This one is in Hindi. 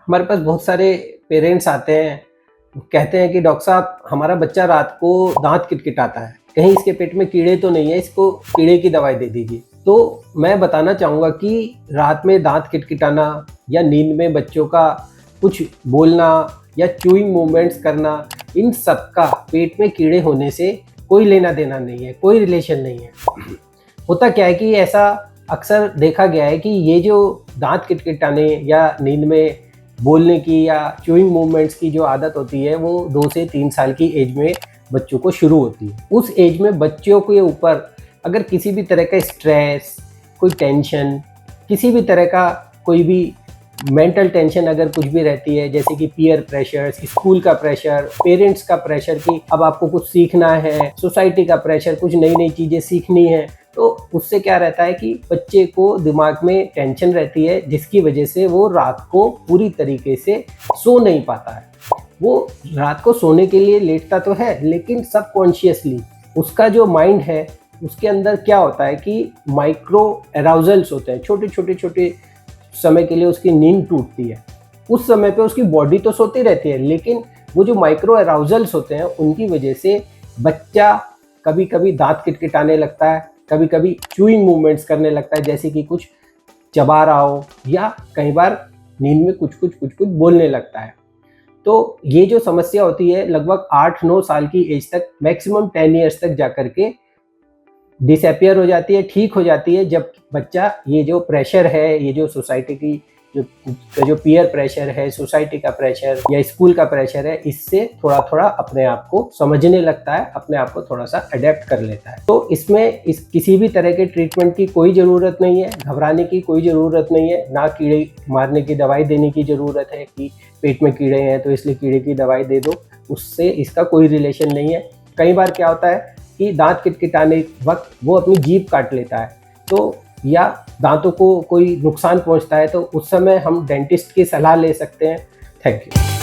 हमारे पास बहुत सारे पेरेंट्स आते हैं, कहते हैं कि डॉक्टर साहब हमारा बच्चा रात को दांत किटकिटाता है, कहीं इसके पेट में कीड़े तो नहीं है, इसको कीड़े की दवाई दे दीजिए। तो मैं बताना चाहूँगा कि रात में दांत किटकिटाना या नींद में बच्चों का कुछ बोलना या च्यूइंग मूवमेंट्स करना, इन सब का पेट में कीड़े होने से कोई लेना देना नहीं है, कोई रिलेशन नहीं है। होता क्या है कि ऐसा अक्सर देखा गया है कि ये जो दांत किटकिटाने या नींद में बोलने की या च्यूइंग मूवमेंट्स की जो आदत होती है वो 2 से 3 साल की एज में बच्चों को शुरू होती है। उस एज में बच्चों के ऊपर अगर किसी भी तरह का स्ट्रेस, कोई टेंशन, किसी भी तरह का कोई भी मेंटल टेंशन अगर कुछ भी रहती है, जैसे कि पीयर प्रेशर, स्कूल का प्रेशर, पेरेंट्स का प्रेशर कि अब आपको कुछ सीखना है, सोसाइटी का प्रेशर, कुछ नई नई चीज़ें सीखनी है, तो उससे क्या रहता है कि बच्चे को दिमाग में टेंशन रहती है, जिसकी वजह से वो रात को पूरी तरीके से सो नहीं पाता है। वो रात को सोने के लिए लेटता तो है, लेकिन सबकॉन्शियसली उसका जो माइंड है उसके अंदर क्या होता है कि माइक्रो अराउजल्स होते हैं, छोटे समय के लिए उसकी नींद टूटती है। उस समय पे उसकी बॉडी तो सोती रहती है, लेकिन वो जो माइक्रो अराउजल्स होते हैं उनकी वजह से बच्चा कभी कभी दांत किटकिटाने लगता है, कभी कभी च्यूइंग मूवमेंट्स करने लगता है, जैसे कि कुछ चबा रहा हो, या कई बार नींद में कुछ बोलने लगता है। तो ये जो समस्या होती है लगभग 8-9 साल की एज तक, मैक्सिमम 10 ईयर्स तक जाकर के डिसअपियर हो जाती है, ठीक हो जाती है, जब बच्चा ये जो प्रेशर है, ये जो सोसाइटी की जो पीयर प्रेशर है, सोसाइटी का प्रेशर या स्कूल का प्रेशर है, इससे थोड़ा थोड़ा अपने आप को समझने लगता है, अपने आप को थोड़ा सा अडेप्ट कर लेता है। तो इसमें किसी भी तरह के ट्रीटमेंट की कोई ज़रूरत नहीं है, घबराने की कोई ज़रूरत नहीं है, ना कीड़े मारने की दवाई देने की ज़रूरत है कि पेट में कीड़े हैं तो इसलिए कीड़े की दवाई दे दो, उससे इसका कोई रिलेशन नहीं है। कई बार क्या होता है कि दांत किटकिटाने वक्त वो अपनी जीभ काट लेता है, तो या दांतों को कोई नुकसान पहुंचता है, तो उस समय हम डेंटिस्ट की सलाह ले सकते हैं। Thank you.